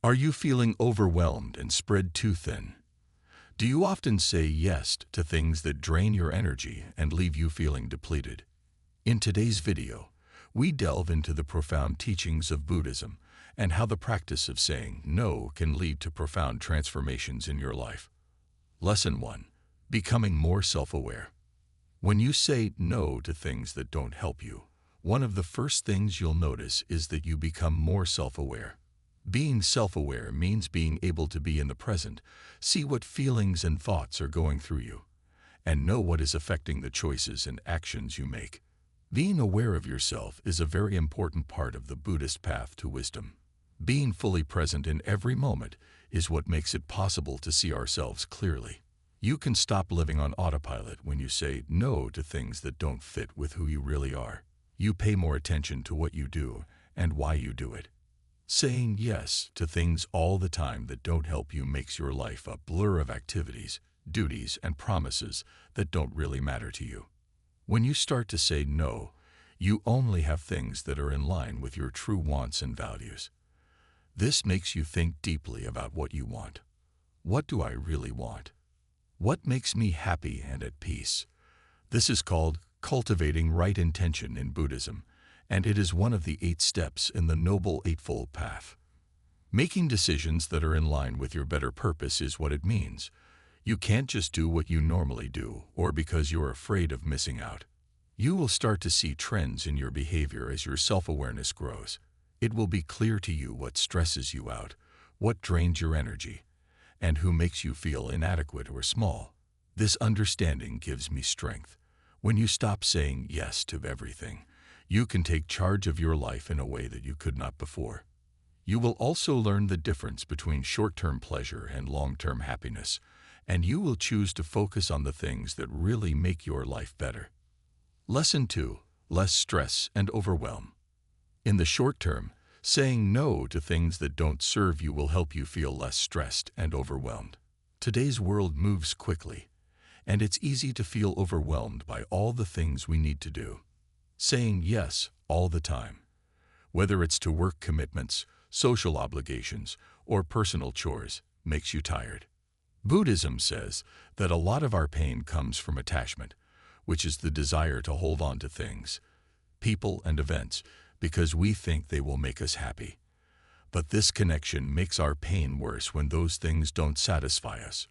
Are you feeling overwhelmed and spread too thin? Do you often say yes to things that drain your energy and leave you feeling depleted? In today's video, we delve into the profound teachings of Buddhism and how the practice of saying no can lead to profound transformations in your life. Lesson 1. Becoming more self-aware. When you say no to things that don't help you, one of the first things you'll notice is that you become more self-aware. Being self-aware means being able to be in the present, see what feelings and thoughts are going through you, and know what is affecting the choices and actions you make. Being aware of yourself is a very important part of the Buddhist path to wisdom. Being fully present in every moment is what makes it possible to see ourselves clearly. You can stop living on autopilot when you say no to things that don't fit with who you really are. You pay more attention to what you do and why you do it. Saying yes to things all the time that don't help you makes your life a blur of activities, duties, and promises that don't really matter to you. When you start to say no, you only have things that are in line with your true wants and values. This makes you think deeply about what you want. What do I really want? What makes me happy and at peace? This is called cultivating right intention in Buddhism, and it is one of the 8 steps in the Noble Eightfold Path. Making decisions that are in line with your better purpose is what it means. You can't just do what you normally do, or because you're afraid of missing out. You will start to see trends in your behavior as your self-awareness grows. It will be clear to you what stresses you out, what drains your energy, and who makes you feel inadequate or small. This understanding gives me strength. When you stop saying yes to everything, you can take charge of your life in a way that you could not before. You will also learn the difference between short-term pleasure and long-term happiness, and you will choose to focus on the things that really make your life better. Lesson 2. Less stress and overwhelm. In the short term, saying no to things that don't serve you will help you feel less stressed and overwhelmed. Today's world moves quickly, and it's easy to feel overwhelmed by all the things we need to do. Saying yes all the time, whether it's to work commitments, social obligations, or personal chores, makes you tired. Buddhism says that a lot of our pain comes from attachment, which is the desire to hold on to things, people, and events because we think they will make us happy. But this connection makes our pain worse when those things don't satisfy us,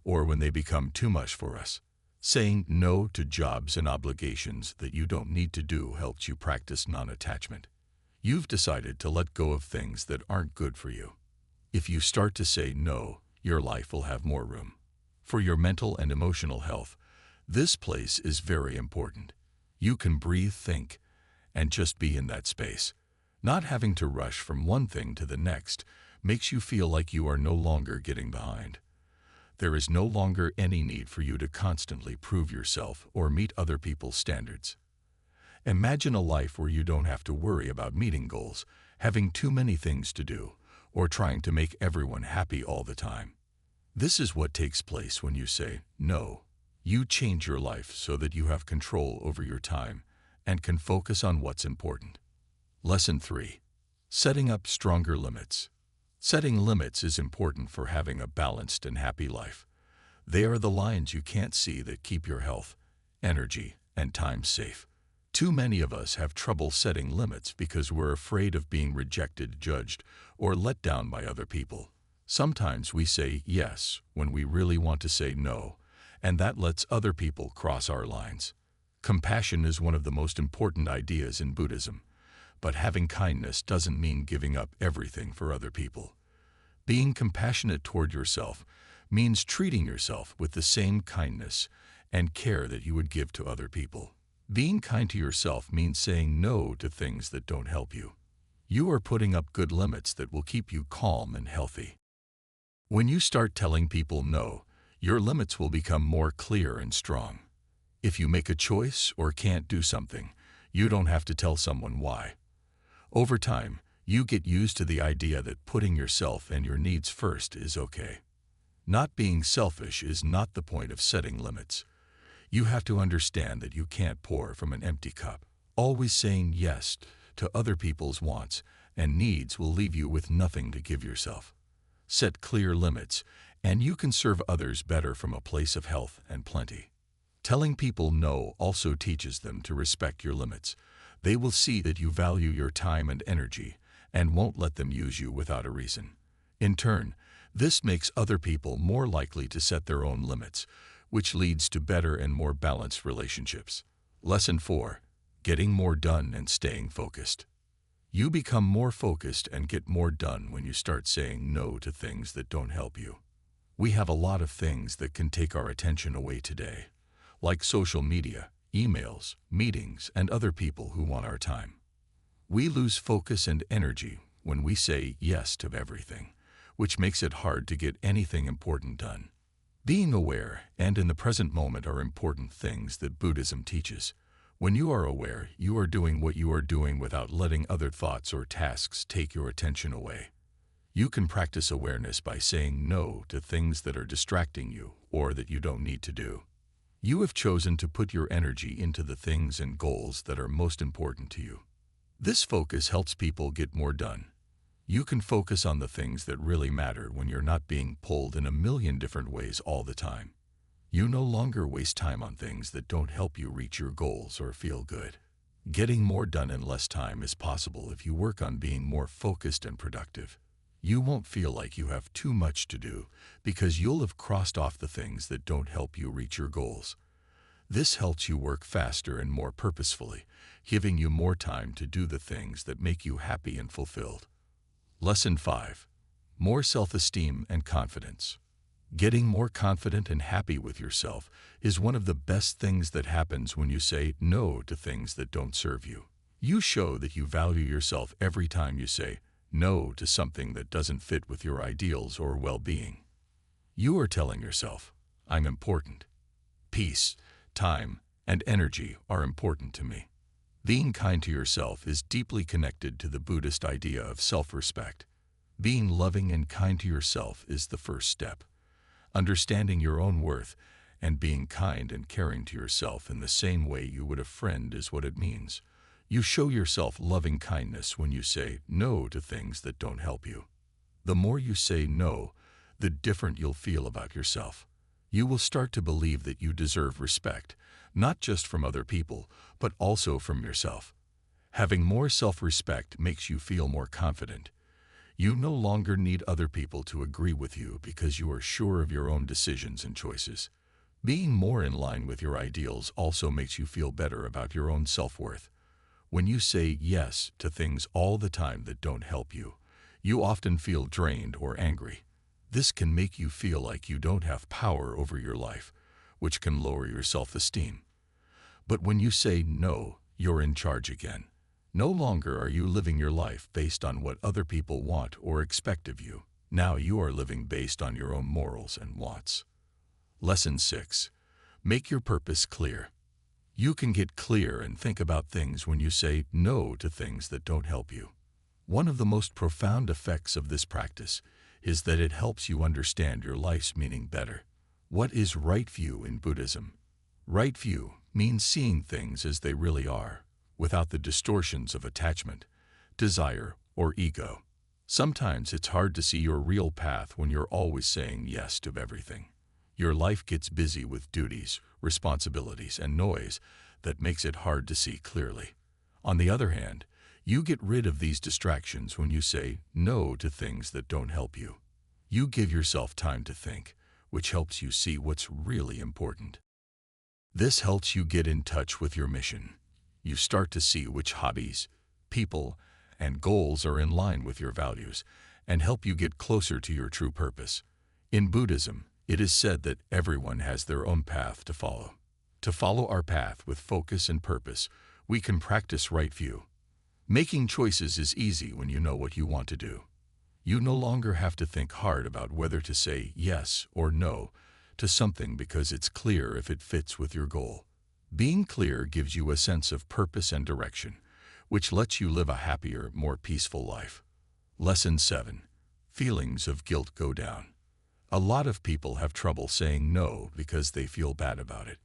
or when they become too much for us. Saying no to jobs and obligations that you don't need to do helps you practice non-attachment. You've decided to let go of things that aren't good for you. If you start to say no, your life will have more room. For your mental and emotional health, this place is very important. You can breathe, think, and just be in that space. Not having to rush from one thing to the next makes you feel like you are no longer getting behind. There is no longer any need for you to constantly prove yourself or meet other people's standards. Imagine a life where you don't have to worry about meeting goals, having too many things to do, or trying to make everyone happy all the time. This is what takes place when you say no. You change your life so that you have control over your time and can focus on what's important. Lesson 3. Setting up stronger limits. Setting limits is important for having a balanced and happy life. They are the lines you can't see that keep your health, energy, and time safe. Too many of us have trouble setting limits because we're afraid of being rejected, judged, or let down by other people. Sometimes we say yes when we really want to say no, and that lets other people cross our lines. Compassion is one of the most important ideas in Buddhism. But having kindness doesn't mean giving up everything for other people. Being compassionate toward yourself means treating yourself with the same kindness and care that you would give to other people. Being kind to yourself means saying no to things that don't help you. You are putting up good limits that will keep you calm and healthy. When you start telling people no, your limits will become more clear and strong. If you make a choice or can't do something, you don't have to tell someone why. Over time, you get used to the idea that putting yourself and your needs first is okay. Not being selfish is not the point of setting limits. You have to understand that you can't pour from an empty cup. Always saying yes to other people's wants and needs will leave you with nothing to give yourself. Set clear limits, and you can serve others better from a place of health and plenty. Telling people no also teaches them to respect your limits. They will see that you value your time and energy and won't let them use you without a reason. In turn, this makes other people more likely to set their own limits, which leads to better and more balanced relationships. Lesson 4. Getting more done and staying focused. You become more focused and get more done when you start saying no to things that don't help you. We have a lot of things that can take our attention away today, like social media, emails, meetings, and other people who want our time. We lose focus and energy when we say yes to everything, which makes it hard to get anything important done. Being aware and in the present moment are important things that Buddhism teaches. When you are aware, you are doing what you are doing without letting other thoughts or tasks take your attention away. You can practice awareness by saying no to things that are distracting you or that you don't need to do. You have chosen to put your energy into the things and goals that are most important to you. This focus helps people get more done. You can focus on the things that really matter when you're not being pulled in a million different ways all the time. You no longer waste time on things that don't help you reach your goals or feel good. Getting more done in less time is possible if you work on being more focused and productive. You won't feel like you have too much to do because you'll have crossed off the things that don't help you reach your goals. This helps you work faster and more purposefully, giving you more time to do the things that make you happy and fulfilled. Lesson 5. More self-esteem and confidence. Getting more confident and happy with yourself is one of the best things that happens when you say no to things that don't serve you. You show that you value yourself every time you say no to something that doesn't fit with your ideals or well-being. You are telling yourself, I'm important. Peace, time, and energy are important to me. Being kind to yourself is deeply connected to the Buddhist idea of self-respect. Being loving and kind to yourself is the first step. Understanding your own worth and being kind and caring to yourself in the same way you would a friend is what it means. You show yourself loving kindness when you say no to things that don't help you. The more you say no, the different you'll feel about yourself. You will start to believe that you deserve respect, not just from other people, but also from yourself. Having more self-respect makes you feel more confident. You no longer need other people to agree with you because you are sure of your own decisions and choices. Being more in line with your ideals also makes you feel better about your own self-worth. When you say yes to things all the time that don't help you, you often feel drained or angry. This can make you feel like you don't have power over your life, which can lower your self-esteem. But when you say no, you're in charge again. No longer are you living your life based on what other people want or expect of you. Now you are living based on your own morals and wants. Lesson 6. Make your purpose clear. You can get clear and think about things when you say no to things that don't help you. One of the most profound effects of this practice is that it helps you understand your life's meaning better. What is right view in Buddhism? Right view means seeing things as they really are, without the distortions of attachment, desire, or ego. Sometimes it's hard to see your real path when you're always saying yes to everything. Your life gets busy with duties, responsibilities, and noise that makes it hard to see clearly. On the other hand, you get rid of these distractions when you say no to things that don't help you. You give yourself time to think, which helps you see what's really important. This helps you get in touch with your mission. You start to see which hobbies, people, and goals are in line with your values and help you get closer to your true purpose. In Buddhism, it is said that everyone has their own path to follow. To follow our path with focus and purpose, we can practice right view. Making choices is easy when you know what you want to do. You no longer have to think hard about whether to say yes or no to something because it's clear if it fits with your goal. Being clear gives you a sense of purpose and direction, which lets you live a happier, more peaceful life. Lesson 7. Feelings of guilt go down. A lot of people have trouble saying no because they feel bad about it.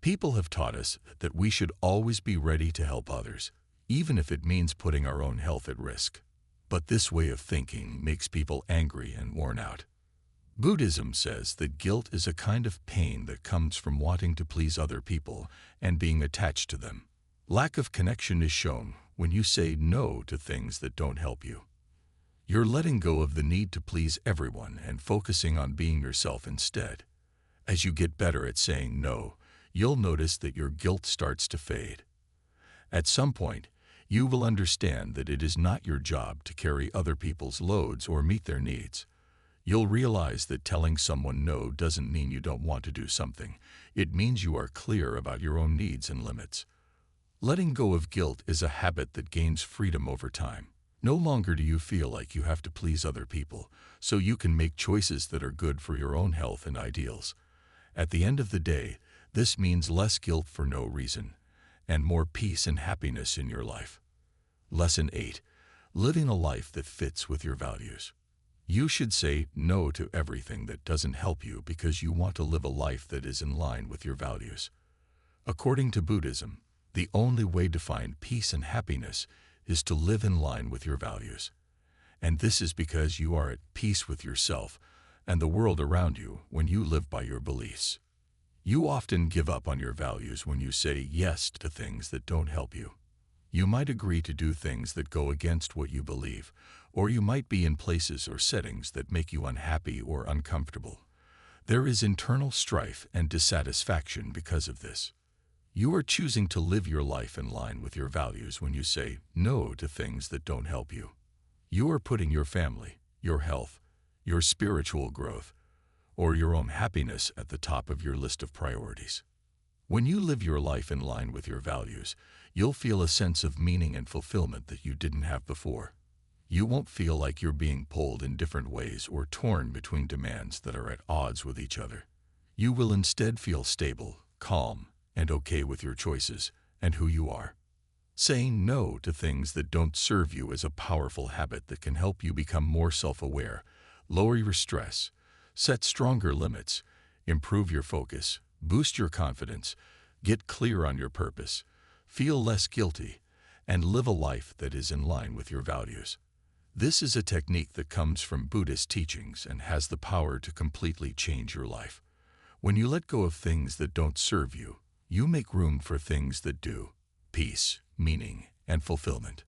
People have taught us that we should always be ready to help others, even if it means putting our own health at risk. But this way of thinking makes people angry and worn out. Buddhism says that guilt is a kind of pain that comes from wanting to please other people and being attached to them. Lack of connection is shown when you say no to things that don't help you. You're letting go of the need to please everyone and focusing on being yourself instead. As you get better at saying no, you'll notice that your guilt starts to fade. At some point, you will understand that it is not your job to carry other people's loads or meet their needs. You'll realize that telling someone no doesn't mean you don't want to do something. It means you are clear about your own needs and limits. Letting go of guilt is a habit that gains freedom over time. No longer do you feel like you have to please other people, so you can make choices that are good for your own health and ideals. At the end of the day, this means less guilt for no reason, and more peace and happiness in your life. Lesson 8. Living a life that fits with your values. You should say no to everything that doesn't help you because you want to live a life that is in line with your values. According to Buddhism, the only way to find peace and happiness is to live in line with your values. And this is because you are at peace with yourself and the world around you when you live by your beliefs. You often give up on your values when you say yes to things that don't help you. You might agree to do things that go against what you believe, or you might be in places or settings that make you unhappy or uncomfortable. There is internal strife and dissatisfaction because of this. You are choosing to live your life in line with your values when you say no to things that don't help you. You are putting your family, your health, your spiritual growth, or your own happiness at the top of your list of priorities. When you live your life in line with your values, you'll feel a sense of meaning and fulfillment that you didn't have before. You won't feel like you're being pulled in different ways or torn between demands that are at odds with each other. You will instead feel stable, calm, and okay with your choices and who you are. Saying no to things that don't serve you is a powerful habit that can help you become more self-aware, lower your stress, set stronger limits, improve your focus, boost your confidence, get clear on your purpose, feel less guilty, and live a life that is in line with your values. This is a technique that comes from Buddhist teachings and has the power to completely change your life. When you let go of things that don't serve you, you make room for things that do: peace, meaning, and fulfillment.